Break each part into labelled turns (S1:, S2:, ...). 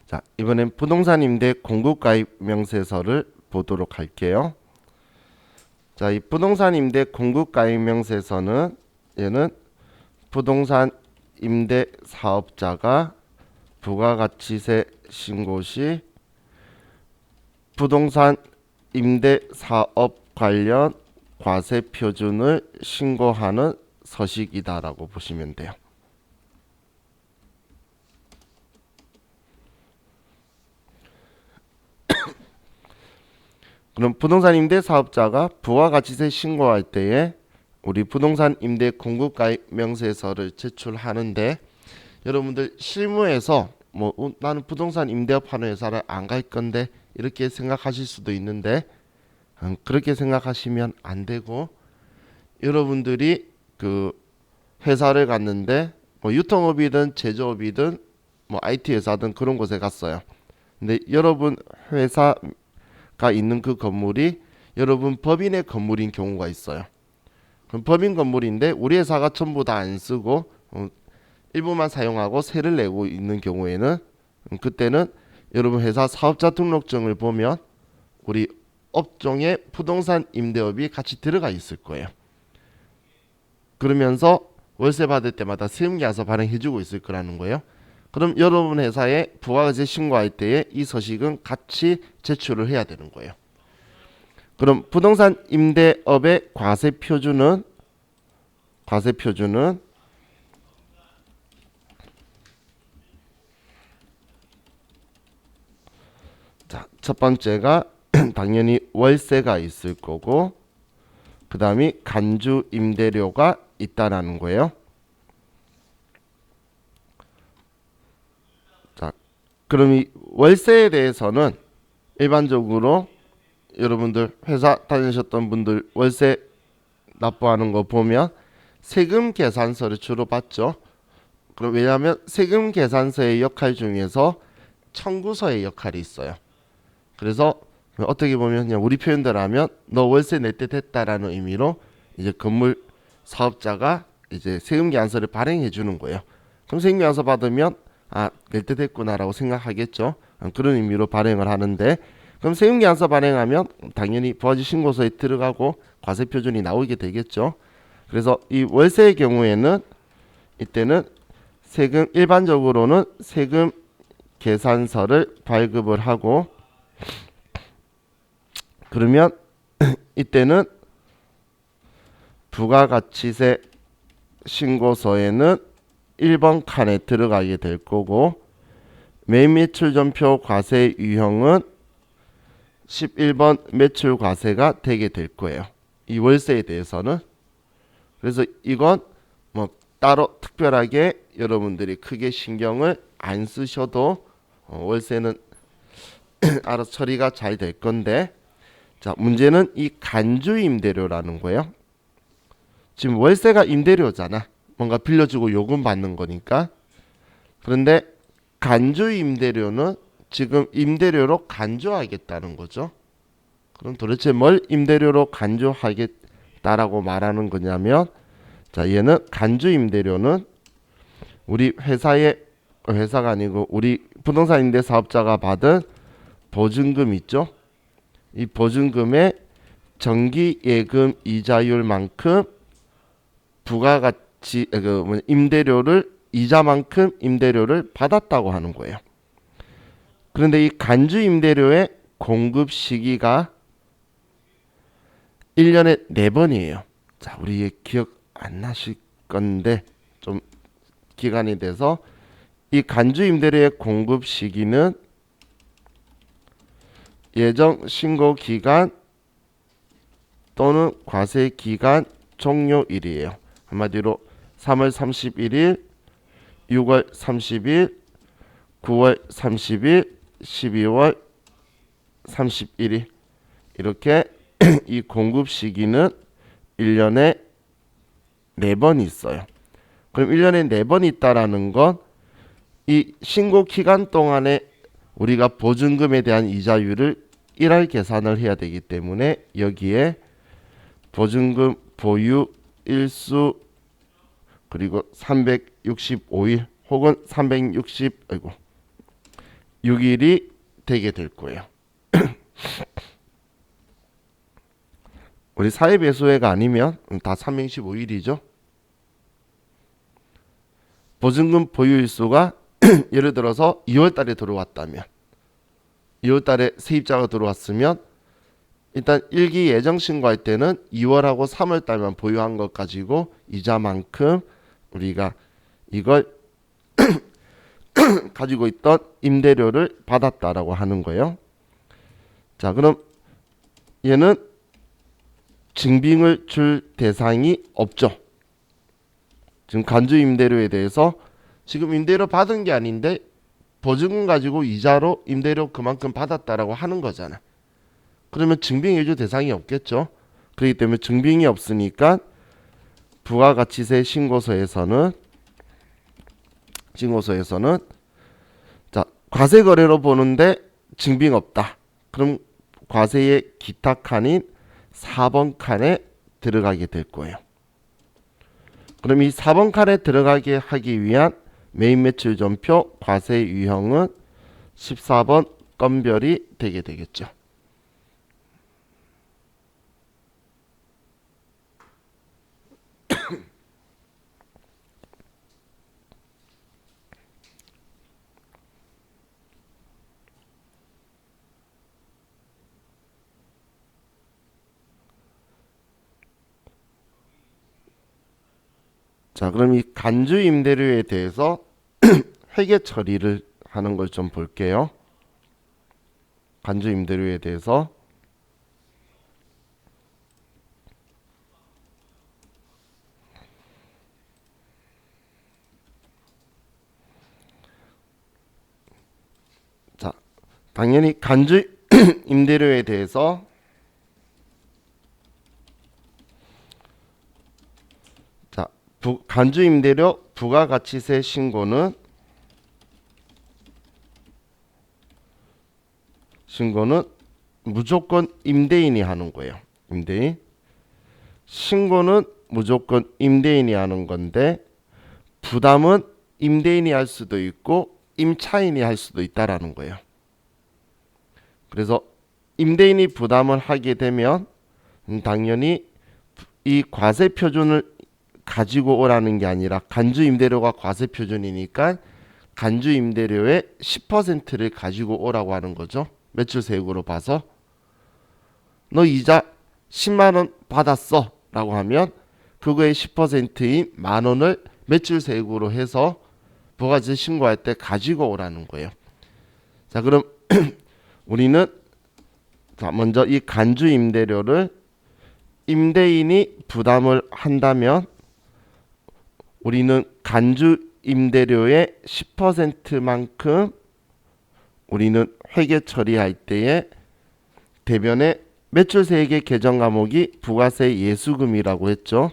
S1: 자, 이번엔 부동산 임대 공급가입 명세서를 보도록 할게요. 자, 이 부동산 임대 공급가입 명세서는 얘는 부동산 임대 사업자가 부가가치세 신고 시 부동산 임대 사업 관련 과세 표준을 신고하는 서식이다라고 보시면 돼요. 그럼 부동산 임대 사업자가 부가가치세 신고할 때에 우리 부동산 임대 공급가입 명세서를 제출하는데, 여러분들 실무에서 나는 부동산 임대업 하는 회사를 안 갈 건데 이렇게 생각하실 수도 있는데, 그렇게 생각하시면 안 되고, 여러분들이 그 회사를 갔는데 유통업이든 제조업이든 IT 회사든 그런 곳에 갔어요. 근데 여러분 회사가 있는 그 건물이 여러분 법인의 건물인 경우가 있어요. 그럼 법인 건물인데 우리 회사가 전부 다 안 쓰고 일부만 사용하고 세를 내고 있는 경우에는, 그때는 여러분 회사 사업자 등록증을 보면 우리 업종에 부동산 임대업이 같이 들어가 있을 거예요. 그러면서 월세 받을 때마다 세금계산서 발행해주고 있을 거라는 거예요. 그럼 여러분 회사에 부가가치세 신고할 때에 이 서식은 같이 제출을 해야 되는 거예요. 그럼 부동산 임대업의 과세 표준은 자, 첫 번째가 당연히 월세가 있을 거고, 그 다음이 간주 임대료가 있다라는 거예요. 자, 그럼 이 월세에 대해서는 일반적으로 여러분들 회사 다니셨던 분들 월세 납부하는 거 보면 세금 계산서를 주로 받죠. 그럼 왜냐하면 세금 계산서의 역할 중에서 청구서의 역할이 있어요. 그래서 어떻게 보면 그냥 우리 표현대로 하면 너 월세 낼 때 됐다라는 의미로 이제 건물 사업자가 이제 세금 계산서를 발행해 주는 거예요. 그럼 세금 계산서 받으면 낼 때 됐구나라고 생각하겠죠. 그런 의미로 발행을 하는데, 그럼 세금 계산서 발행하면 당연히 부가가치 신고서에 들어가고 과세 표준이 나오게 되겠죠. 그래서 이 월세의 경우에는 이때는 일반적으로는 세금 계산서를 발급을 하고, 그러면 이때는 부가가치세 신고서에는 1번 칸에 들어가게 될 거고, 매매출전표 과세 유형은 11번 매출 과세가 되게 될 거예요. 이 월세에 대해서는. 그래서 이건 따로 특별하게 여러분들이 크게 신경을 안 쓰셔도 월세는 알아서 처리가 잘 될 건데, 자, 문제는 이 간주 임대료라는 거예요. 지금 월세가 임대료잖아. 뭔가 빌려주고 요금 받는 거니까. 그런데 간주 임대료는 지금 임대료로 간주하겠다는 거죠. 그럼 도대체 뭘 임대료로 간주하겠다라고 말하는 거냐면, 자, 얘는 간주 임대료는 우리 회사가 아니고 우리 부동산 임대 사업자가 받은 보증금 있죠. 이 보증금의 정기 예금 이자율만큼 부가가치 임대료를 이자만큼 임대료를 받았다고 하는 거예요. 그런데 이 간주 임대료의 공급 시기가 1년에 4번이에요. 자, 우리 기억 안 나실 건데 좀 기간이 돼서, 이 간주 임대료의 공급 시기는 예정 신고 기간 또는 과세 기간 종료일이에요. 한마디로 3월 31일, 6월 30일, 9월 30일, 12월 31일, 이렇게 이 공급 시기는 1년에 4번 있어요. 그럼 1년에 4번 있다라는 건 이 신고 기간 동안에 우리가 보증금에 대한 이자율을 1할 계산을 해야 되기 때문에 여기에 보증금 보유 일수 그리고 365일 혹은 6일이 되게 될 거예요. 우리 사회배수회가 아니면 다 365일이죠. 보증금 보유일수가 예를 들어서 2월 달에 들어왔다면 2월 달에 세입자가 들어왔으면 일단 일기 예정 신고할 때는 2월하고 3월 달만 보유한 것 가지고 이자만큼 우리가 이걸 가지고 있던 임대료를 받았다라고 하는 거예요. 자, 그럼 얘는 증빙을 줄 대상이 없죠. 지금 간주 임대료에 대해서 지금 임대료 받은 게 아닌데 보증금 가지고 이자로 임대료 그만큼 받았다라고 하는 거잖아. 그러면 증빙해줄 대상이 없겠죠. 그렇기 때문에 증빙이 없으니까 부가가치세 신고서에서는 자, 과세 거래로 보는데 증빙 없다. 그럼 과세의 기타 칸인 4번 칸에 들어가게 될 거예요. 그럼 이 4번 칸에 들어가게 하기 위한 매입 매출 전표 과세 유형은 14번 건별이 되게 되겠죠. 자, 그럼 이 간주 임대료에 대해서 회계 처리를 하는 걸 좀 볼게요. 간주 임대료에 대해서 자, 당연히 간주 임대료에 대해서 자, 간주 임대료 부가가치세 신고는 무조건 임대인이 하는 거예요. 임대인. 신고는 무조건 임대인이 하는 건데 부담은 임대인이 할 수도 있고 임차인이 할 수도 있다라는 거예요. 그래서 임대인이 부담을 하게 되면 당연히 이 과세 표준을 가지고 오라는 게 아니라 간주 임대료가 과세 표준이니까 간주 임대료의 10%를 가지고 오라고 하는 거죠. 매출세액으로 봐서 너 이자 10만 원 받았어 라고 하면 그거의 10%인 만 원을 매출세액으로 해서 부가세 신고할 때 가지고 오라는 거예요. 자, 그럼 우리는 자, 먼저 이 간주 임대료를 임대인이 부담을 한다면 우리는 간주 임대료의 10%만큼 우리는 회계 처리할 때에 대변에 매출세액의 계정 과목이 부가세 예수금이라고 했죠.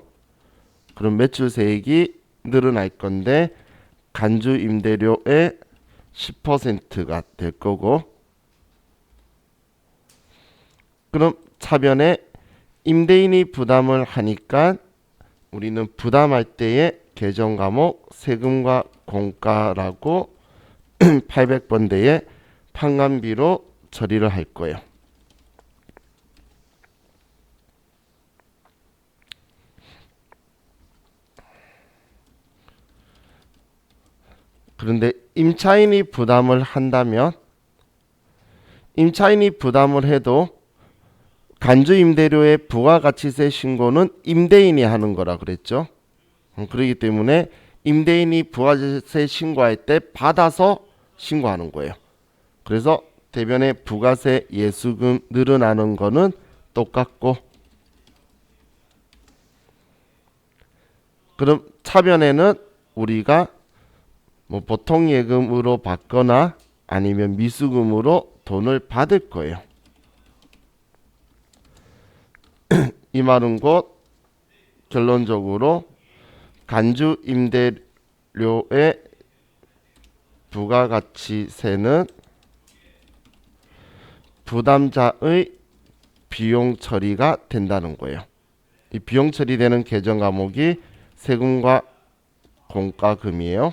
S1: 그럼 매출세액이 늘어날 건데 간주 임대료의 10%가 될 거고, 그럼 차변에 임대인이 부담을 하니까 우리는 부담할 때의 계정 과목 세금과 공가라고 800번대의 판관비로 처리를 할 거예요. 그런데 임차인이 부담을 한다면 임차인이 부담을 해도 간주 임대료의 부가가치세 신고는 임대인이 하는 거라 그랬죠. 그렇기 때문에 임대인이 부가세 신고할 때 받아서 신고하는 거예요. 그래서 대변에 부가세 예수금 늘어나는 거는 똑같고, 그럼 차변에는 우리가 뭐 보통 예금으로 받거나 아니면 미수금으로 돈을 받을 거예요. 이 말은 곧 결론적으로 간주 임대료의 부가가치세는 부담자의 비용 처리가 된다는 거예요. 이 비용 처리되는 계정 과목이 세금과 공과금이에요.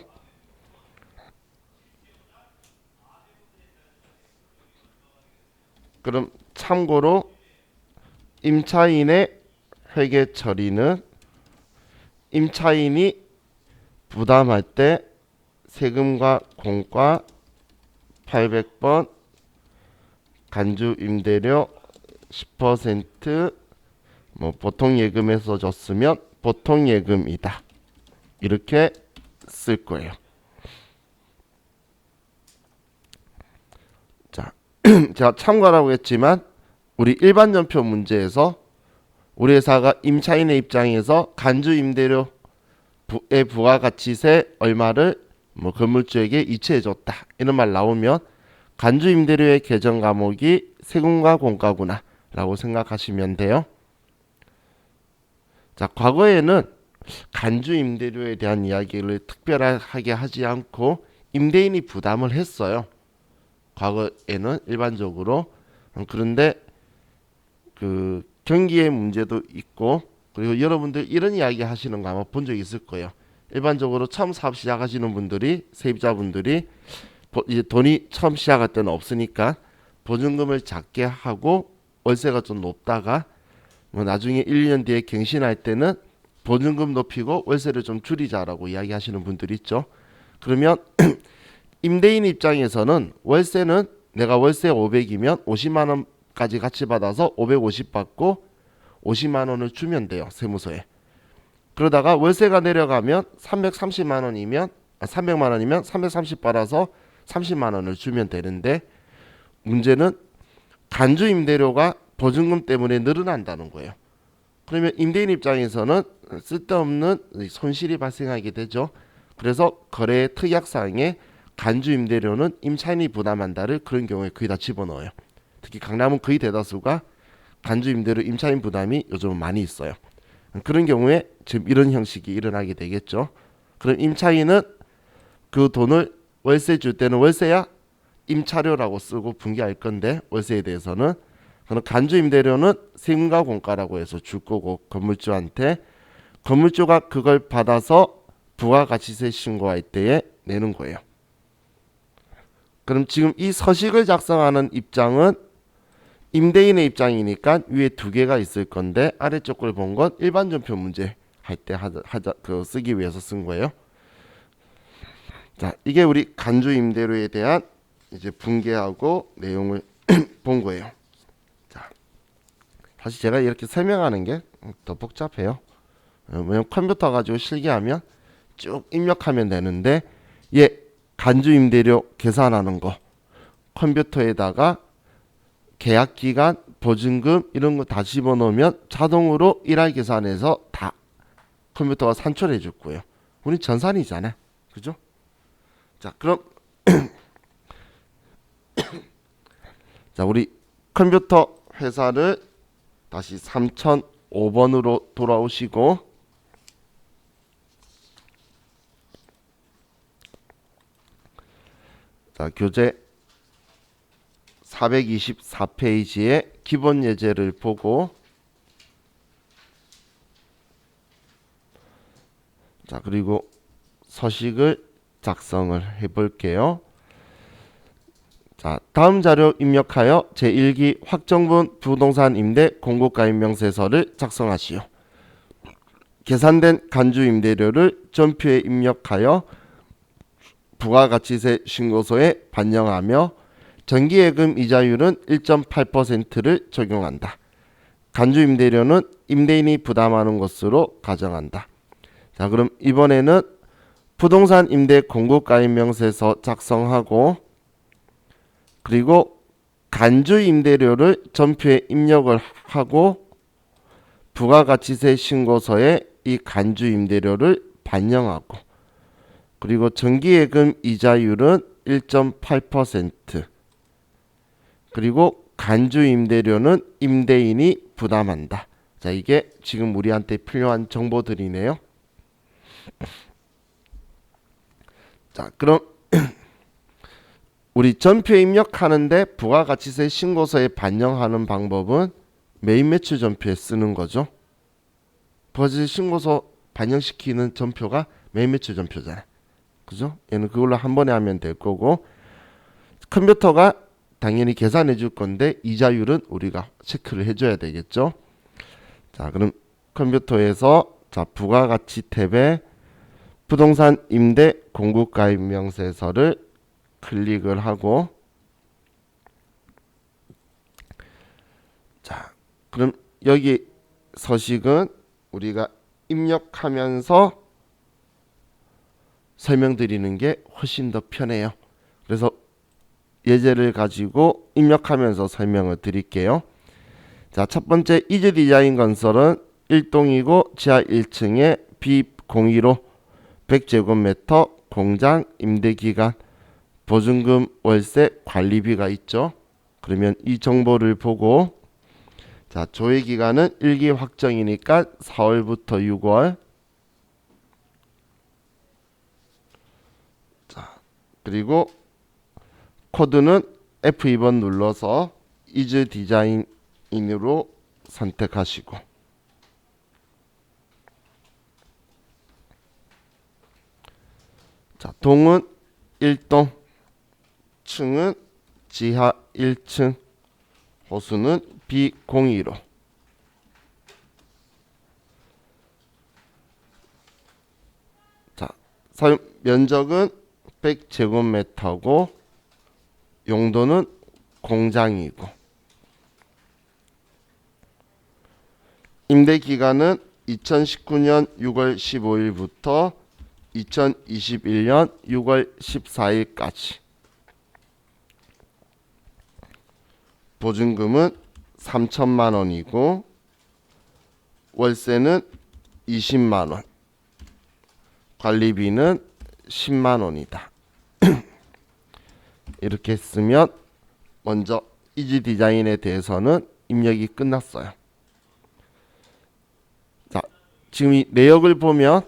S1: 그럼 참고로 임차인의 회계 처리는 임차인이 부담할 때 세금과 공과 800번 간주 임대료 10% 뭐 보통 예금에서 줬으면 보통 예금이다. 이렇게 쓸 거예요. 자, 제가 참고라고 했지만 우리 일반 전표 문제에서 우리 회사가 임차인의 입장에서 간주 임대료의 부가가치세 얼마를 뭐 건물주에게 이체해 줬다. 이런 말 나오면 간주 임대료의 계정 과목이 세금과 공과구나 라고 생각하시면 돼요. 자, 과거에는 간주 임대료에 대한 이야기를 특별하게 하지 않고 임대인이 부담을 했어요. 과거에는 일반적으로. 그런데 그 경기의 문제도 있고, 그리고 여러분들 이런 이야기 하시는 거 아마 본 적 있을 거예요. 일반적으로 처음 사업 시작하시는 분들이, 세입자분들이 이제 돈이 처음 시작할 때는 없으니까 보증금을 작게 하고 월세가 좀 높다가 뭐 나중에 1, 2년 뒤에 갱신할 때는 보증금 높이고 월세를 좀 줄이자라고 이야기하시는 분들이 있죠. 그러면 임대인 입장에서는 월세는 내가 월세 500이면 50만 원까지 같이 받아서 550 받고 50만 원을 주면 돼요. 세무서에. 그러다가 월세가 내려가면 330만 원이면 300만 원이면 330 받아서 30만 원을 주면 되는데, 문제는 간주 임대료가 보증금 때문에 늘어난다는 거예요. 그러면 임대인 입장에서는 쓸데없는 손실이 발생하게 되죠. 그래서 거래 특약사항에 간주 임대료는 임차인이 부담한다를 그런 경우에 거의 다 집어넣어요. 특히 강남은 거의 대다수가 간주 임대료 임차인 부담이 요즘은 많이 있어요. 그런 경우에 지금 이런 형식이 일어나게 되겠죠. 그럼 임차인은 그 돈을 월세 줄 때는 월세야 임차료라고 쓰고 분개할 건데, 월세에 대해서는 그럼 간주 임대료는 세금과 공과라고 해서 줄 거고, 건물주한테 건물주가 그걸 받아서 부가가치세 신고할 때에 내는 거예요. 그럼 지금 이 서식을 작성하는 입장은 임대인의 입장이니까 위에 두 개가 있을 건데, 아래쪽 걸 본 건 일반 전표 문제 할 때 쓰기 위해서 쓴 거예요. 자, 이게 우리 간주 임대료에 대한 이제 분개하고 내용을 본 거예요. 자, 사실 제가 이렇게 설명하는 게 더 복잡해요. 왜냐면 컴퓨터 가지고 실기하면 쭉 입력하면 되는데, 간주 임대료 계산하는 거 컴퓨터에다가 계약기간, 보증금 이런 거 다 집어넣으면 자동으로 일할 계산해서 다 컴퓨터가 산출해 줄 거예요. 우리 전산이잖아. 그죠? 자, 그럼 자, 우리 컴퓨터 회사를 다시 3005번으로 돌아오시고, 자, 교재 424페이지의 기본 예제를 보고, 자, 그리고 서식을 작성을 해 볼게요. 자, 다음 자료 입력하여 제1기 확정분 부동산 임대 공고가입 명세서를 작성하시오. 계산된 간주 임대료를 전표에 입력하여 부가가치세 신고서에 반영하며 정기예금 이자율은 1.8%를 적용한다. 간주 임대료는 임대인이 부담하는 것으로 가정한다. 자, 그럼 이번에는 부동산 임대 공고가입 명세서 작성하고, 그리고 간주 임대료를 전표에 입력을 하고 부가가치세 신고서에 이 간주 임대료를 반영하고, 그리고 정기예금 이자율은 1.8%, 그리고 간주 임대료는 임대인이 부담한다. 자, 이게 지금 우리한테 필요한 정보들이네요. 자, 그럼 우리 전표에 입력하는데 부가가치세 신고서에 반영하는 방법은 매입 매출 전표에 쓰는 거죠. 부가가치세 신고서 반영시키는 전표가 매입 매출 전표잖아요. 그죠? 얘는 그걸로 한 번에 하면 될 거고, 컴퓨터가 당연히 계산해 줄 건데 이자율은 우리가 체크를 해줘야 되겠죠. 자, 그럼 컴퓨터에서 자 부가가치 탭에 부동산 임대 공급가입 명세서를 클릭을 하고 자 그럼 여기 서식은 우리가 입력하면서 설명드리는 게 훨씬 더 편해요. 그래서 예제를 가지고 입력하면서 설명을 드릴게요. 자, 첫 번째 이즈 디자인 건설은 1동이고 지하 1층에 B01호 100제곱미터 공장 임대기간 보증금 월세 관리비가 있죠. 그러면 이 정보를 보고 자 조회기간은 1기 확정이니까 4월부터 6월 자 그리고 코드는 F2번 눌러서 이즈 디자인으로 선택하시고 자 동은 1동 층은 지하 1층 호수는 B02로 자 사용 면적은 100제곱미터고 용도는 공장이고 임대 기간은 2019년 6월 15일부터 2021년 6월 14일까지 보증금은 3천만 원이고 월세는 20만 원 관리비는 10만 원이다. 이렇게 쓰면 먼저 이지 디자인에 대해서는 입력이 끝났어요. 자, 지금 이 내역을 보면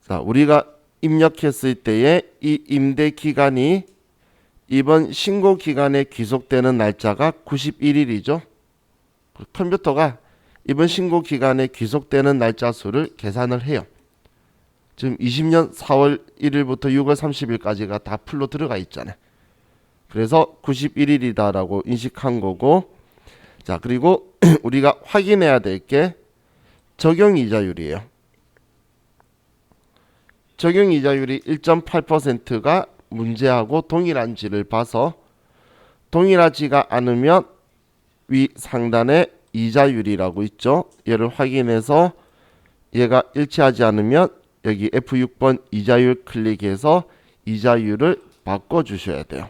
S1: 자, 우리가 입력했을 때에 이 임대 기간이 이번 신고 기간에 귀속되는 날짜가 91일이죠. 컴퓨터가 이번 신고 기간에 귀속되는 날짜 수를 계산을 해요. 지금 20년 4월 1일부터 6월 30일까지가 다 풀로 들어가 있잖아요. 그래서 91일이다라고 인식한 거고 자 그리고 우리가 확인해야 될 게 적용이자율이에요. 적용이자율이 1.8%가 문제하고 동일한지를 봐서 동일하지가 않으면 위 상단에 이자율이라고 있죠. 얘를 확인해서 얘가 일치하지 않으면 여기 F6번 이자율 클릭해서 이자율을 바꿔주셔야 돼요.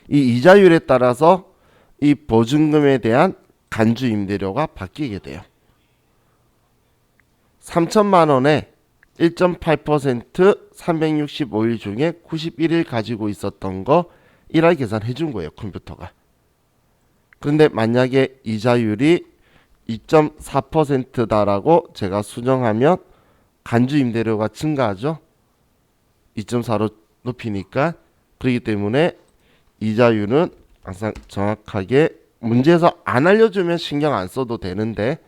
S1: 이 이자율에 따라서 이 보증금에 대한 간주 임대료가 바뀌게 돼요. 3천만 원에 1.8% 365일 중에 91일 가지고 있었던 거 1할 계산해 준 거예요. 컴퓨터가. 그런데 만약에 이자율이 2.4%다라고 제가 수정하면 간주 임대료가 증가하죠. 2.4로 높이니까. 그렇기 때문에 이자율은 항상 정확하게 문제에서 안 알려주면 신경 안 써도 되는데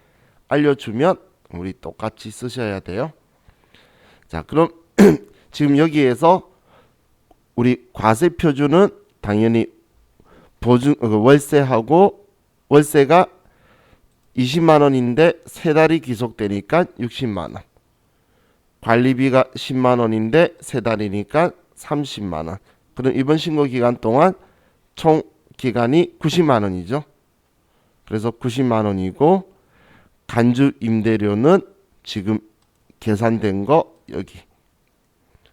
S1: 알려주면 우리 똑같이 쓰셔야 돼요. 자, 그럼 지금 여기에서 우리 과세 표준은 당연히 보증 월세하고 월세가 20만 원인데 세 달이 귀속되니까 60만 원. 관리비가 10만 원인데 세 달이니까 30만 원. 그럼 이번 신고 기간 동안 총 기간이 90만 원이죠. 그래서 90만 원이고 간주 임대료는 지금 계산된 거 여기.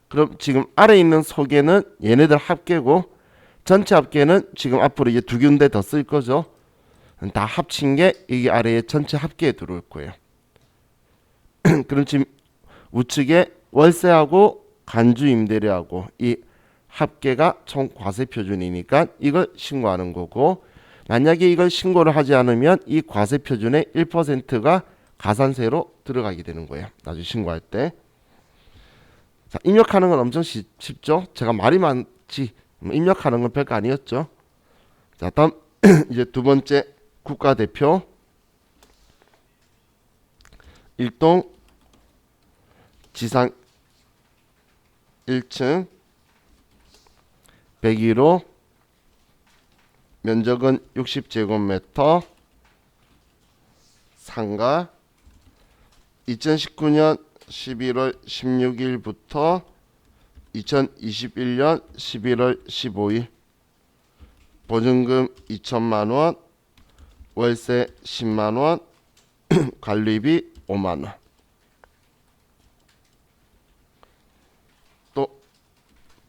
S1: 그럼 지금 아래 있는 소개는 얘네들 합계고 전체 합계는 지금 앞으로 이제 두 군데 더 쓸 거죠. 다 합친 게 여기 아래에 전체 합계에 들어올 거예요. 그럼 지금 우측에 월세하고 간주 임대료하고 이 합계가 총 과세 표준이니까 이걸 신고하는 거고 만약에 이걸 신고를 하지 않으면 이 과세 표준의 1%가 가산세로 들어가게 되는 거예요. 나중에 신고할 때. 자, 입력하는 건 엄청 쉽죠. 제가 말이 많지 입력하는 건 별거 아니었죠. 자, 다음 이제 두 번째 국가대표 1동 지상 1층 102로 면적은 60제곱미터 상가 2019년 11월 16일부터 2021년 11월 15일 보증금 2천만원 월세 10만원 관리비 5만원 또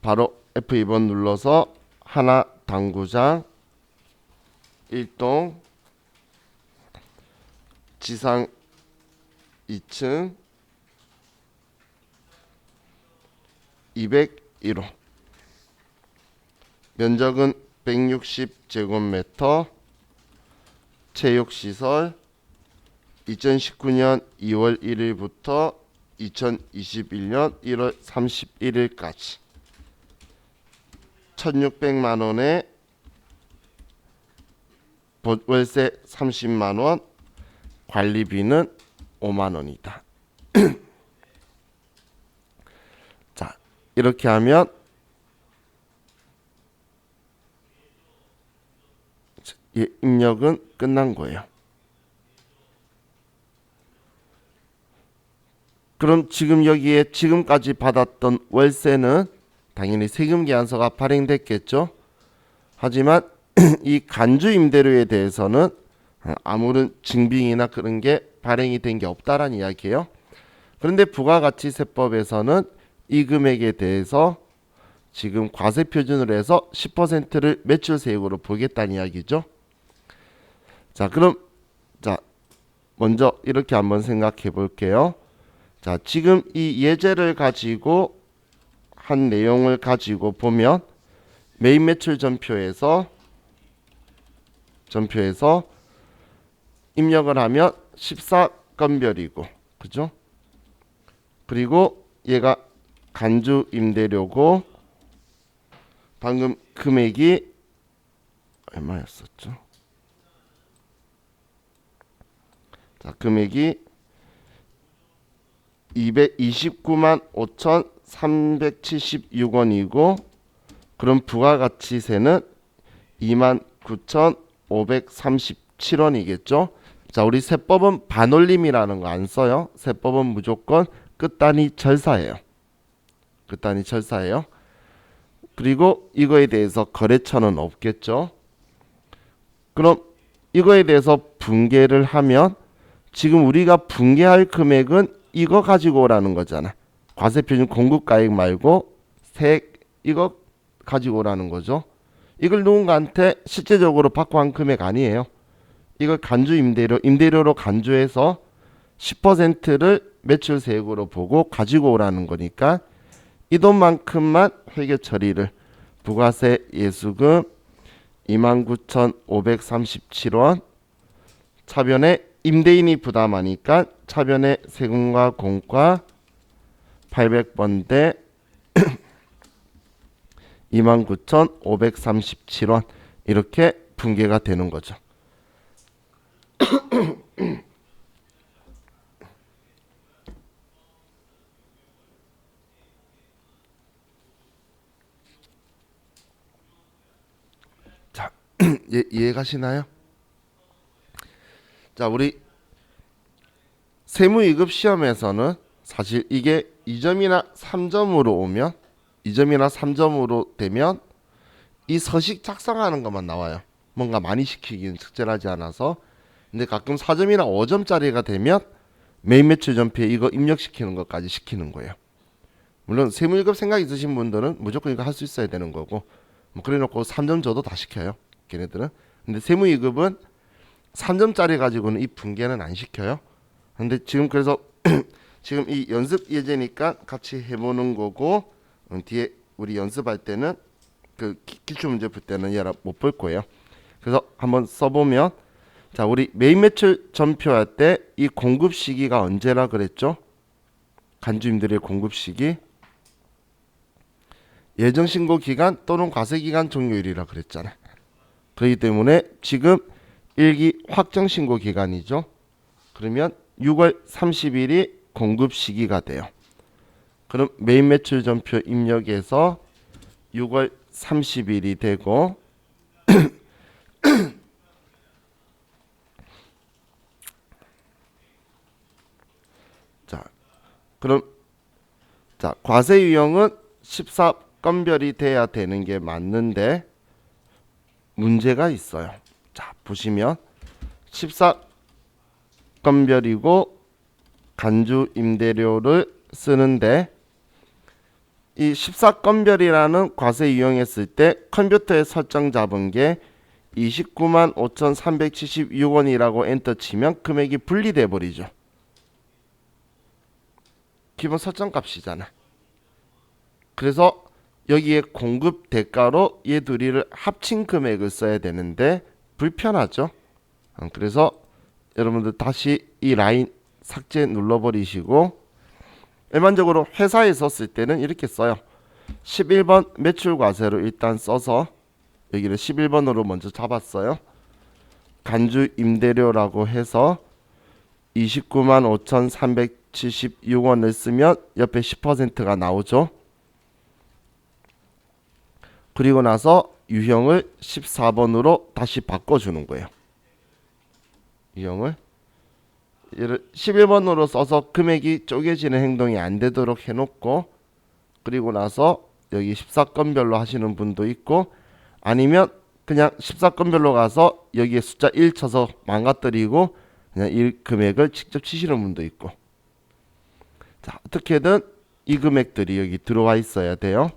S1: 바로 F2번 눌러서 하나 당구장 1동 지상 2층 201호 면적은 160제곱미터 체육시설 2019년 2월 1일부터 2021년 1월 31일까지 1600만원에 월세 30만원 관리비는 5만원이다. 자, 이렇게 하면 입력은 끝난 거예요. 그럼 지금 여기에 지금까지 받았던 월세는 당연히 세금계산서가 발행됐겠죠. 하지만 이 간주 임대료에 대해서는 아무런 증빙이나 그런 게 발행이 된 게 없다라는 이야기예요. 그런데 부가가치세법에서는 이 금액에 대해서 지금 과세 표준으로 해서 10%를 매출세액으로 보겠다는 이야기죠. 자, 그럼 먼저 이렇게 한번 생각해 볼게요. 자, 지금 이 예제를 가지고 한 내용을 가지고 보면 매입 매출 전표에서 입력을 하면 14건별이고 그죠? 그리고 얘가 간주 임대료고 방금 금액이 얼마였었죠? 자, 금액이 229만 5,376원이고 그럼 부가가치세는 29,537원이겠죠. 자, 우리 세법은 반올림이라는 거 안 써요. 세법은 무조건 끝단위 절사예요. 끝단위 절사예요. 그리고 이거에 대해서 거래처는 없겠죠. 그럼 이거에 대해서 분계를 하면 지금 우리가 분계할 금액은 이거 가지고 오라는 거잖아. 과세표준 공급가액 말고 세액 이거 가지고 오라는 거죠. 이걸 누군가한테 실제적으로 받고 한 금액 아니에요. 이걸 간주 임대료로 간주해서 10%를 매출세액으로 보고 가지고 오라는 거니까 이 돈만큼만 회계 처리를 부가세 예수금 29,537원 차변에 임대인이 부담하니까 차변에 세금과 공과 800번대 29,537원 이렇게 분계가 되는 거죠. 자, 이해가시나요? 자, 우리 세무위급 시험에서는 사실 이게 2점이나 3점으로 오면 2점이나 3점으로 되면 이 서식 작성하는 것만 나와요. 뭔가 많이 시키기는 적절하지 않아서. 근데 가끔 4점이나 5점짜리가 되면 매입 매출 전표에 이거 입력시키는 것까지 시키는 거예요. 물론 세무위급 생각 있으신 분들은 무조건 이거 할 수 있어야 되는 거고 뭐 그래놓고 3점 줘도 다 시켜요. 걔네들은. 근데 세무위급은 3점짜리 가지고는 이 분계는 안 시켜요. 근데 지금 그래서 지금 이 연습 예제니까 같이 해보는 거고 뒤에 우리 연습할 때는 그 기출문제 풀 때는 얘라 못 볼 거예요. 그래서 한번 써보면 자, 우리 매입 매출 전표할 때 이 공급 시기가 언제라 그랬죠? 간주임들의 공급 시기 예정 신고 기간 또는 과세 기간 종료일이라 그랬잖아. 그렇기 때문에 지금 1기 확정 신고 기간이죠. 그러면 6월 30일이 공급 시기가 돼요. 그럼 매입 매출 전표 입력에서 6월 30일이 되고 자, 그럼 과세 유형은 14건별이 돼야 되는 게 맞는데 문제가 있어요. 자, 보시면 14건별이고 간주 임대료를 쓰는데 이 14건별이라는 과세 유형했을 때 컴퓨터에 설정 잡은 게 29만 5,376원이라고 엔터 치면 금액이 분리돼 버리죠. 기본 설정 값이잖아. 그래서 여기에 공급 대가로 얘 둘이를 합친 금액을 써야 되는데 불편하죠. 그래서 여러분들 다시 이 라인 삭제 눌러버리시고 일반적으로 회사에 썼을 때는 이렇게 써요. 11번 매출과세로 일단 써서 여기를 11번으로 먼저 잡았어요. 간주 임대료라고 해서 29만 5,376원을 쓰면 옆에 10%가 나오죠. 그리고 나서 유형을 14번으로 다시 바꿔주는 거예요. 유형을 11번으로 써서 금액이 쪼개지는 행동이 안 되도록 해놓고 그리고 나서 여기 14건별로 하시는 분도 있고 아니면 그냥 14건별로 가서 여기에 숫자 1 쳐서 망가뜨리고 그냥 이 금액을 직접 치시는 분도 있고 자, 어떻게든 이 금액들이 여기 들어와 있어야 돼요.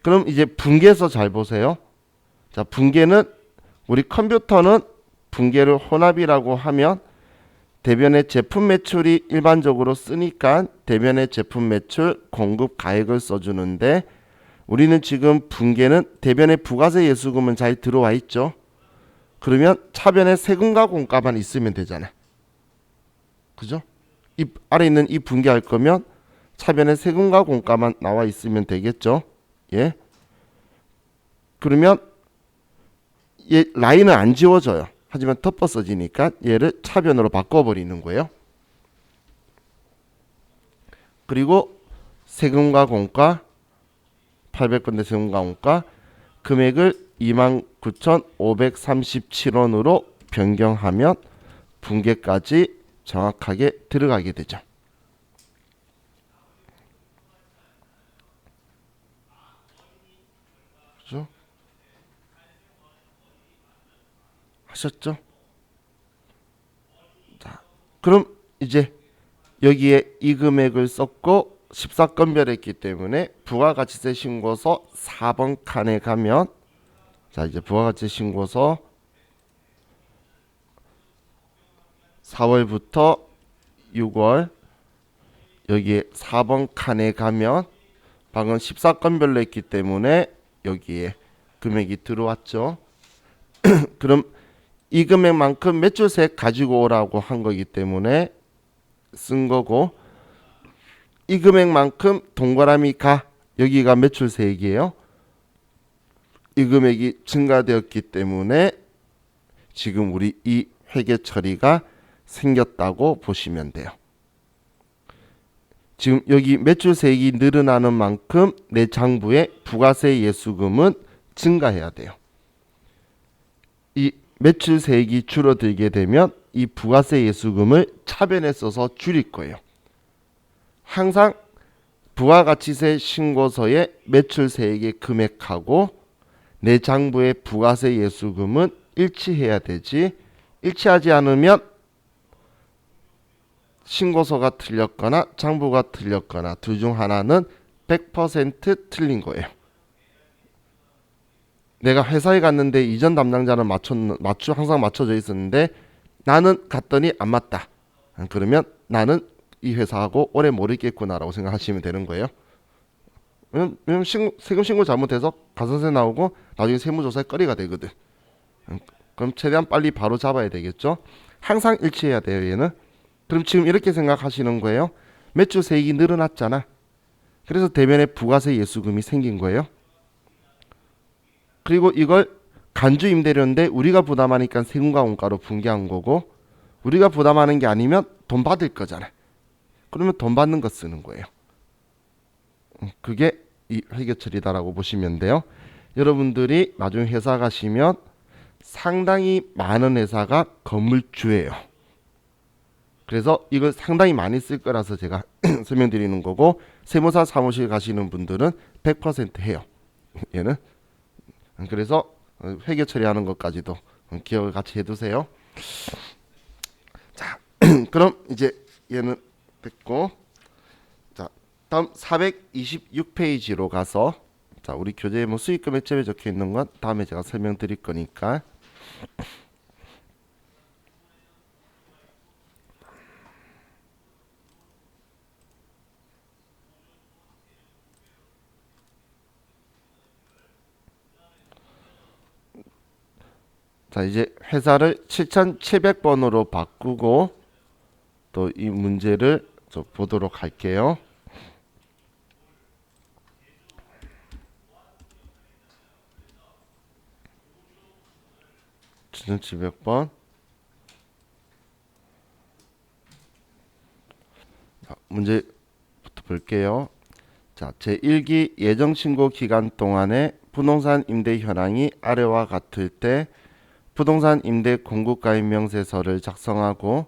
S1: 그럼 이제 분계해서 잘 보세요. 자, 분계는 우리 컴퓨터는 분계를 혼합이라고 하면 대변의 제품 매출이 일반적으로 쓰니까 대변의 제품 매출 공급 가액을 써주는데 우리는 지금 분계는 대변의 부가세 예수금은 잘 들어와 있죠. 그러면 차변의 세금과 공가만 있으면 되잖아. 그죠? 이 아래 있는 이 분계할 거면 차변의 세금과 공가만 나와 있으면 되겠죠. 예. 그러면 얘 라인은 안 지워져요. 하지만 덮어 써지니까 얘를 차변으로 바꿔버리는 거예요. 그리고 세금과 공가 800번대 세금과 공가 금액을 29,537원으로 변경하면 분계까지 정확하게 들어가게 되죠. 그죠? 하셨죠? 자, 그럼 이제 여기에 이 금액을 썼고 14건별 했기 때문에 부가가치세 신고서 4번 칸에 가면 자, 이제 부가가치세 신고서 4월부터 6월 여기에 4번 칸에 가면 방금 14건별로 했기 때문에 여기에 금액이 들어왔죠. 그럼 이 금액만큼 매출세 가지고 오라고 한 거기 때문에 쓴 거고 이 금액만큼 동그라미 가 여기가 매출세액이에요. 이 금액이 증가되었기 때문에 지금 우리 이 회계 처리가 생겼다고 보시면 돼요. 지금 여기 매출세액이 늘어나는 만큼 내 장부의 부가세 예수금은 증가해야 돼요. 이 매출세액이 줄어들게 되면 이 부가세 예수금을 차변에 써서 줄일 거예요. 항상 부가가치세 신고서의 매출세액의 금액하고 내 장부의 부가세 예수금은 일치해야 되지 일치하지 않으면 신고서가 틀렸거나 장부가 틀렸거나 둘 중 하나는 100% 틀린 거예요. 내가 회사에 갔는데 이전 담당자는 항상 맞춰져 있었는데 나는 갔더니 안 맞다. 그러면 나는 이 회사하고 오래 못 있겠구나라고 생각하시면 되는 거예요. 왜냐면 세금 신고 잘못해서 가산세 나오고 나중에 세무조사에 거리가 되거든. 그럼 최대한 빨리 바로 잡아야 되겠죠. 항상 일치해야 돼요, 얘는. 그럼 지금 이렇게 생각하시는 거예요. 매출세액이 늘어났잖아. 그래서 대변에 부가세 예수금이 생긴 거예요. 그리고 이걸 간주 임대료인데 우리가 부담하니까 세금과 원가로 분계한 거고 우리가 부담하는 게 아니면 돈 받을 거잖아. 그러면 돈 받는 거 쓰는 거예요. 그게 이 회계처리다라고 보시면 돼요. 여러분들이 나중에 회사 가시면 상당히 많은 회사가 건물주예요. 그래서 이걸 상당히 많이 쓸 거라서 제가 설명드리는 거고, 세무사 사무실 가시는 분들은 100% 해요. 얘는. 그래서 회계 처리하는 것까지도 기억을 같이 해두세요. 자, 그럼 이제 얘는 됐고, 자, 다음 426페이지로 가서, 자, 우리 교재에 뭐 수익금 액점에 적혀 있는 건 다음에 제가 설명드릴 거니까. 자, 이제 회사를 7700번으로 바꾸고 또 이 문제를 좀 보도록 할게요. 7700번. 문제부터 볼게요. 자, 제1기 예정신고 기간 동안에 부동산 임대 현황이 아래와 같을 때 부동산 임대 공급가입 명세서를 작성하고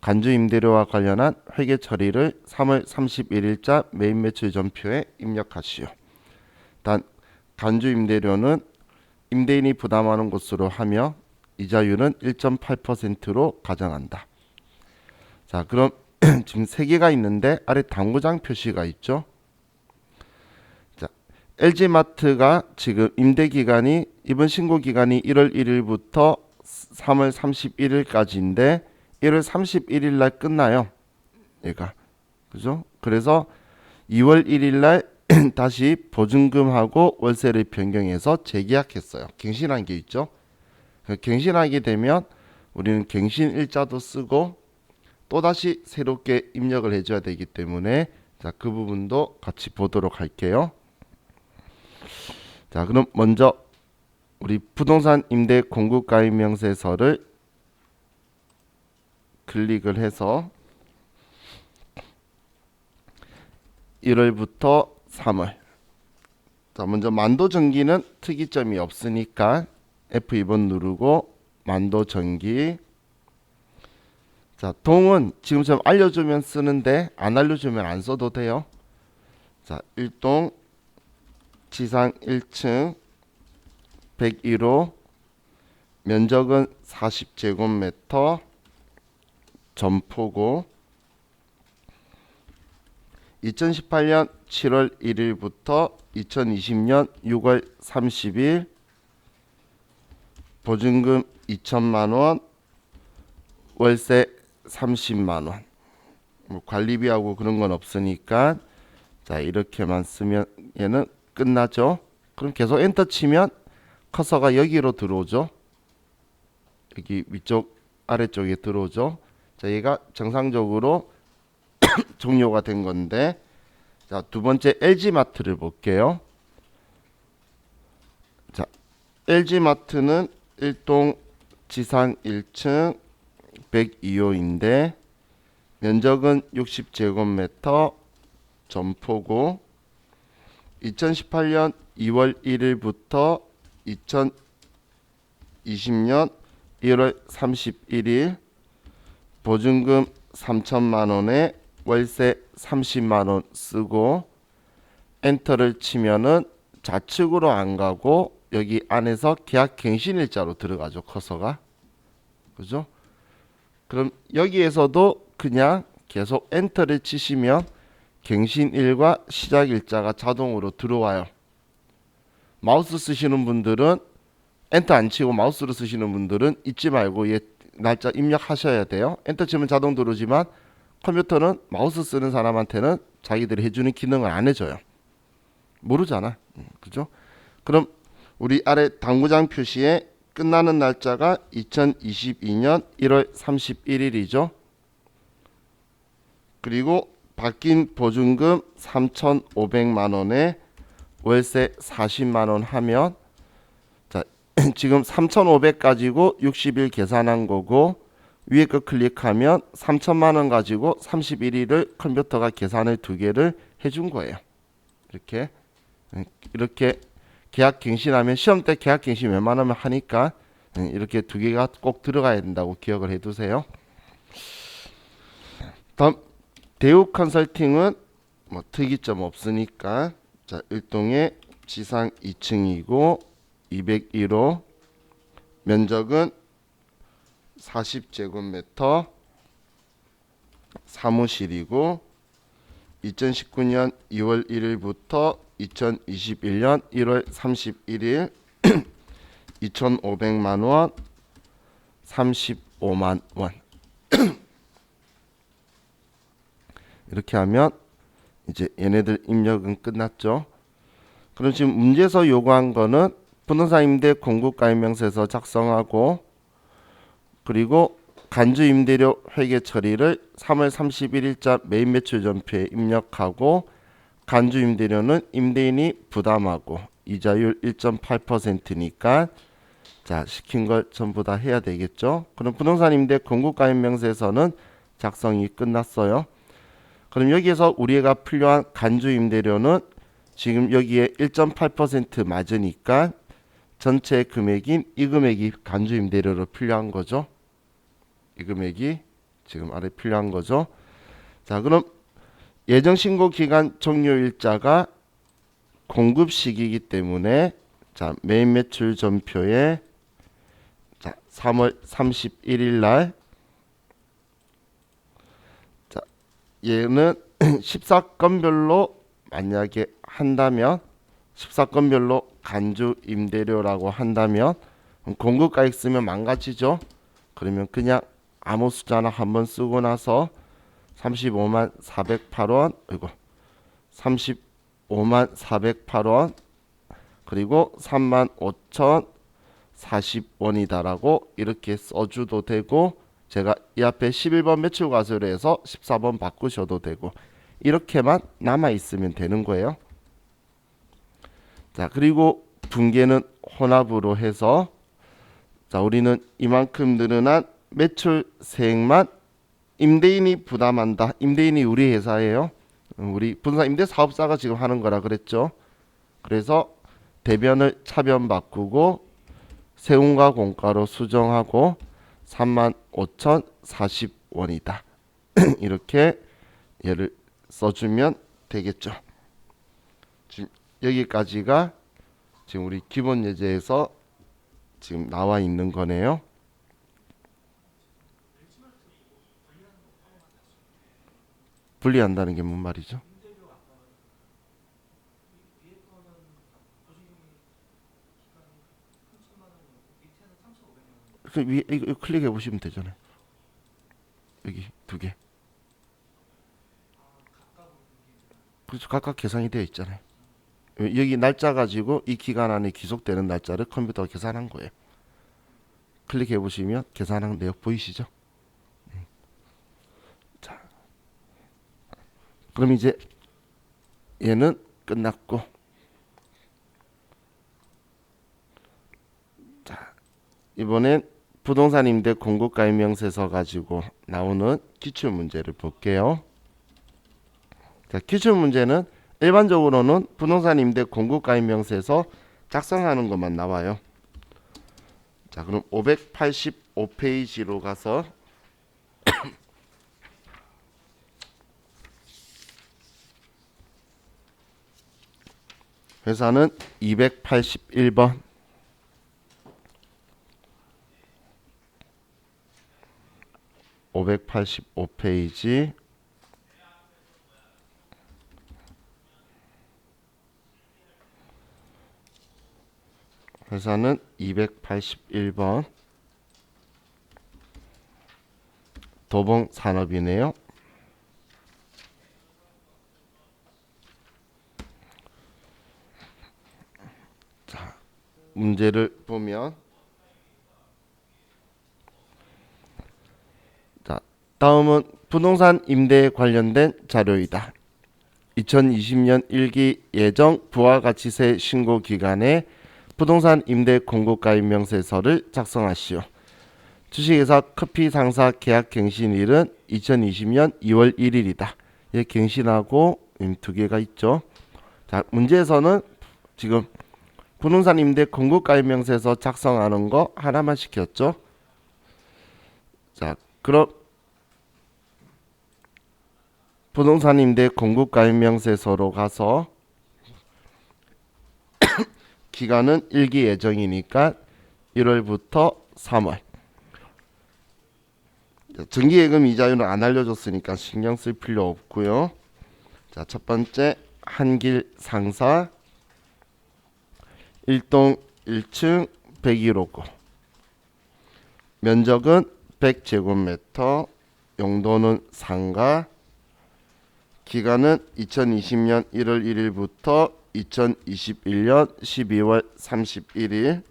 S1: 간주 임대료와 관련한 회계 처리를 3월 31일자 매입 매출 전표에 입력하시오. 단 간주 임대료는 임대인이 부담하는 것으로 하며 이자율은 1.8%로 가정한다. 자, 그럼 지금 세 개가 있는데 아래 당구장 표시가 있죠. 자, LG마트가 지금 임대 기간이 이번 신고 기간이 1월 1일부터 3월 31일까지인데 1월 31일 날 끝나요. 얘가. 그죠? 그래서 2월 1일 날 다시 보증금하고 월세를 변경해서 재계약했어요. 갱신한 게 있죠. 갱신하게 되면 우리는 갱신 일자도 쓰고 또다시 새롭게 입력을 해줘야 되기 때문에, 자, 그 부분도 같이 보도록 할게요. 자, 그럼 먼저 우리 부동산 임대 공급가입 명세서를 클릭을 해서 1월부터 3월. 자, 먼저 만도전기는 특이점이 없으니까 F2번 누르고 만도전기. 자, 동은 지금처럼 알려주면 쓰는데 안 알려주면 안 써도 돼요. 자, 1동 지상 1층 101호 면적은 40제곱미터 점포고 2018년 7월 1일부터 2020년 6월 30일 보증금 2천만원 월세 30만원. 뭐 관리비하고 그런 건 없으니까, 자, 이렇게만 쓰면 얘는 끝나죠. 그럼 계속 엔터 치면 커서가 여기로 들어오죠. 여기 위쪽 아래쪽에 들어오죠. 자, 얘가 정상적으로 종료가 된 건데, 자, 두 번째 LG마트를 볼게요. 자, LG마트는 1동 지상 1층 102호인데 면적은 60제곱미터 점포고 2018년 2월 1일부터 2020년 1월 31일 보증금 3천만원에 월세 30만원 쓰고 엔터를 치면은 좌측으로 안 가고 여기 안에서 계약 갱신일자로 들어가죠. 커서가. 그죠? 그럼 여기에서도 그냥 계속 엔터를 치시면 갱신일과 시작일자가 자동으로 들어와요. 마우스 쓰시는 분들은 엔터 안 치고 마우스로 쓰시는 분들은 잊지 말고 얘 날짜 입력하셔야 돼요. 엔터 치면 자동 들어오지만 컴퓨터는 마우스 쓰는 사람한테는 자기들이 해주는 기능을 안 해줘요. 모르잖아. 그죠? 그럼 우리 아래 당구장 표시에 끝나는 날짜가 2022년 1월 31일이죠. 그리고 바뀐 보증금 3,500만원에 월세 40만원 하면, 자, 지금 3,500 가지고 60일 계산한 거고 위에 거 클릭하면 3천만원 가지고 31일을 컴퓨터가 계산을 두 개를 해준 거예요. 이렇게. 이렇게 계약 갱신하면 시험 때 계약 갱신 웬만하면 하니까 이렇게 두 개가 꼭 들어가야 된다고 기억을 해두세요. 다음 대우 컨설팅은 뭐 특이점 없으니까 자 일동의 지상 2층이고 201호 면적은 40제곱미터 사무실이고 2019년 2월 1일부터 2021년 1월 31일 2,500만 원 35만 원 이렇게 하면 이제 얘네들 입력은 끝났죠. 그럼 지금 문제에서 요구한 거는 부동산 임대 공급가입명세서 작성하고 그리고 간주 임대료 회계 처리를 3월 31일자 매입 매출 전표에 입력하고 간주 임대료는 임대인이 부담하고 이자율 1.8%니까 자 시킨 걸 전부 다 해야 되겠죠. 그럼 부동산 임대 공급가입명세서는 작성이 끝났어요. 그럼 여기에서 우리가 필요한 간주 임대료는 지금 여기에 1.8% 맞으니까 전체 금액인 이 금액이 간주 임대료로 필요한 거죠. 이 금액이 지금 아래 필요한 거죠. 자, 그럼 예정 신고 기간 종료일자가 공급 시기이기 때문에 자, 매입 매출 전표에 자, 3월 31일 날 자, 얘는 14건별로 만약에 한다면 14건별로 간주 임대료라고 한다면 공급가액 쓰면 망가지죠. 그러면 그냥 아무 숫자나 한번 쓰고 나서 35만 408원 그리고 35만 408원 그리고 3만 5,040원이다라고 이렇게 써줘도 되고 제가 이 앞에 11번 매출 과세로 해서 14번 바꾸셔도 되고 이렇게만 남아 있으면 되는 거예요. 자 그리고 분계는 혼합으로 해서 자 우리는 이만큼 늘어난 매출 세액만 임대인이 부담한다. 임대인이 우리 회사예요. 우리 부동산 임대 사업자가 지금 하는 거라 그랬죠. 그래서 대변을 차변 바꾸고 세금과 공가로 수정하고 35,040원이다. 이렇게 얘를 써주면 되겠죠. 지금 여기까지가 지금 우리 기본 예제에서 지금 나와 있는 거네요. 분리한다는 게 뭔 말이죠? 그 위에 이거 클릭해 보시면 되잖아요. 여기 두 개. 그렇죠. 각각 계산이 되어 있잖아요. 여기 날짜 가지고 이 기간 안에 기속되는 날짜를 컴퓨터가 계산한 거예요. 클릭해 보시면 계산한 내역 보이시죠? 자, 그럼 이제 얘는 끝났고, 자 이번엔 부동산 임대 공급가입명세서 가지고 나오는 기출 문제를 볼게요. 자, 기출 문제는 일반적으로는 부동산 임대 공급가입명세서 작성하는 것만 나와요. 자, 그럼 585페이지로 가서 회사는 281번 585페이지 회사는 281번 도봉산업이네요. 자, 문제를 보면 자, 다음은 부동산 임대에 관련된 자료이다. 2020년 1기 예정 부가가치세 신고 기간에 부동산 임대 공급가입명세서를 작성하시오. 주식회사 커피 상사 계약 갱신일은 2020년 2월 1일이다. 예, 갱신하고 두 개가 있죠. 자, 문제에서는 지금 부동산 임대 공급가입명세서 작성하는 거 하나만 시켰죠. 자, 그럼 부동산 임대 공급가입명세서로 가서 기간은 일기 예정이니까 1월부터 3월. 정기예금 이자율은 안 알려줬으니까 신경 쓸 필요 없고요. 자, 첫 번째 한길 상사 1동 1층 101호고 면적은 100제곱미터, 용도는 상가, 기간은 2020년 1월 1일부터 2021년 12월 31일,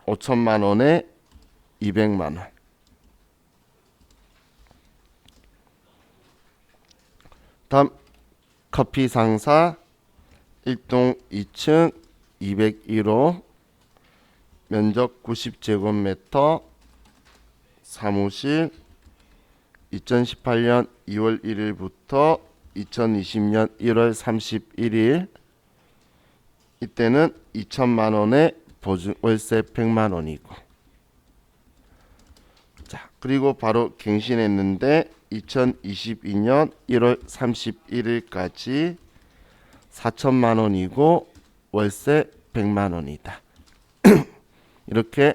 S1: 5천만 원에 200만 원. 다음 커피 상사 1동 2층 201호, 면적 90제곱미터, 사무실, 2018년 2월 1일부터 2020년 1월 31일, 이때는 2천만 원에 보증 월세 100만 원이고. 자, 그리고 바로 갱신했는데 2022년 1월 31일까지 4천만 원이고 월세 100만 원이다. 이렇게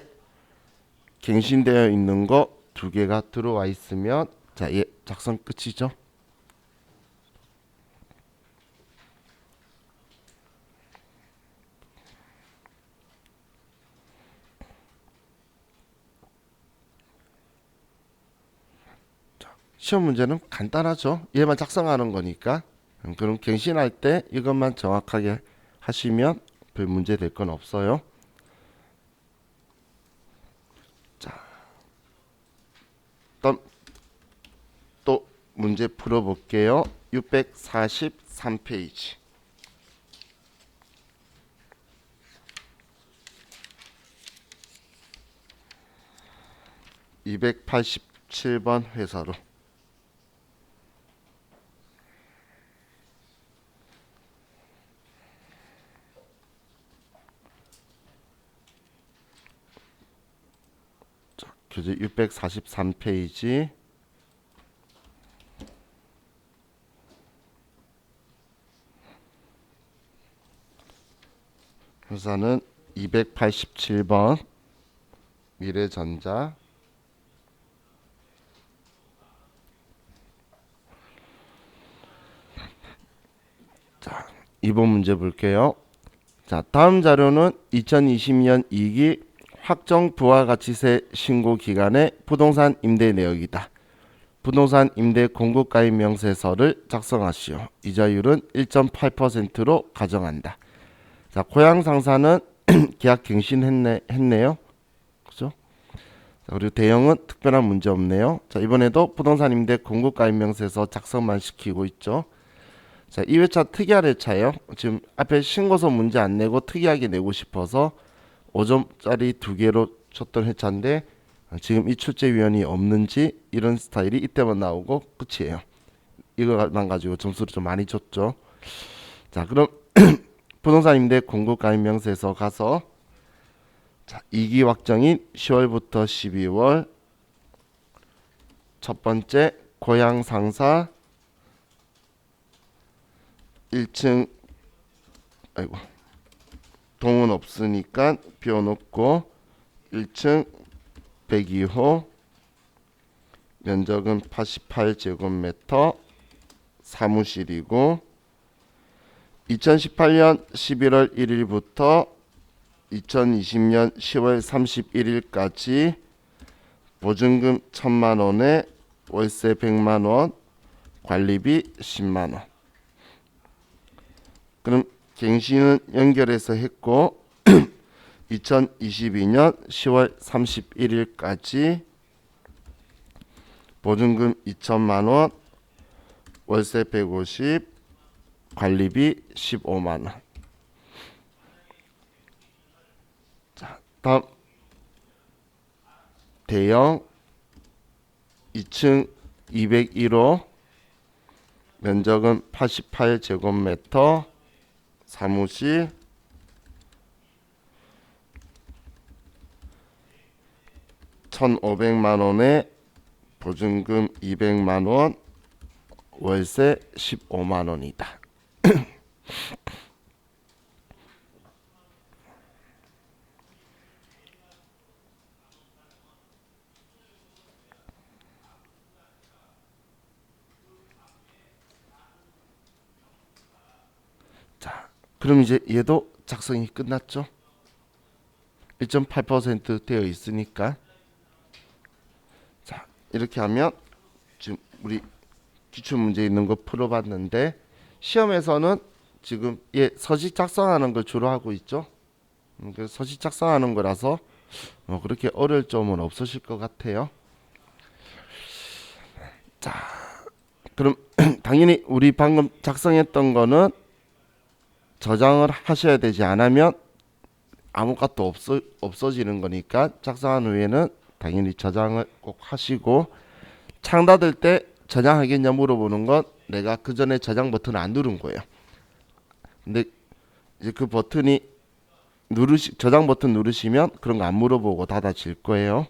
S1: 갱신되어 있는 거 두 개가 들어와 있으면 자, 예, 작성 끝이죠. 시험 문제는 간단하죠. 얘만 작성하는 거니까. 그럼 갱신할 때 이것만 정확하게 하시면 별 문제 될 건 없어요. 자, 다음 또 문제 풀어볼게요. 643페이지. 287번 회사로. 교재 643페이지. 회사는 287번 미래전자. 자, 2번 문제 볼게요. 자, 다음 자료는 2020년 2기 확정 부가가치세 신고 기간의 부동산 임대 내역이다. 부동산 임대 공급가입 명세서를 작성하시오. 이자율은 1.8%로 가정한다. 자, 고양 상사는 계약 갱신했네요. 그죠? 자, 그리고 대형은 특별한 문제 없네요. 자, 이번에도 부동산 임대 공급가입 명세서 작성만 시키고 있죠. 자, 2회차 특이한 회차예요. 지금 앞에 신고서 문제 안 내고 특이하게 내고 싶어서 5점짜리 두 개로 쳤던 회차인데 지금 이 출제위원이 없는지 이런 스타일이 이때만 나오고 끝이에요. 이거만 가지고 점수를 좀 많이 줬죠. 자, 그럼 부동산 임대 공급가입명세서 가서 자, 2기 확정인 10월부터 12월 첫 번째 고양 상사 1층 아이고 동은 없으니까 비워놓고 1층 102호 면적은 88제곱미터 사무실이고 2018년 11월 1일부터 2020년 10월 31일까지 보증금 1,000만 원에 월세 100만 원, 관리비 10만 원. 그럼 갱신은 연결해서 했고 2022년 10월 31일까지 보증금 2천만 원, 월세 150, 관리비 15만 원. 자, 다음 대형 2층 201호 면적은 88제곱미터 사무실 1,500만 원에 보증금 200만 원, 월세 15만 원이다. 자, 그럼 이제 얘도 작성이 끝났죠? 1.8% 되어 있으니까. 자, 이렇게 하면 지금 우리 기출 문제 있는 거 풀어봤는데 시험에서는 지금 얘 서식 작성하는 걸 주로 하고 있죠. 그 서식 작성하는 거라서 뭐 그렇게 어려울 점은 없으실 것 같아요. 자, 그럼 당연히 우리 방금 작성했던 거는 저장을 하셔야 되지 않으면 아무것도 없어지는 거니까 작성한 후에는 당연히 저장을 꼭 하시고 창 닫을 때 저장하겠냐 물어보는 건 내가 그 전에 저장 버튼을 안 누른 거예요. 근데 이제 그 버튼이 저장 버튼 누르시면 그런 거 안 물어보고 닫아질 거예요.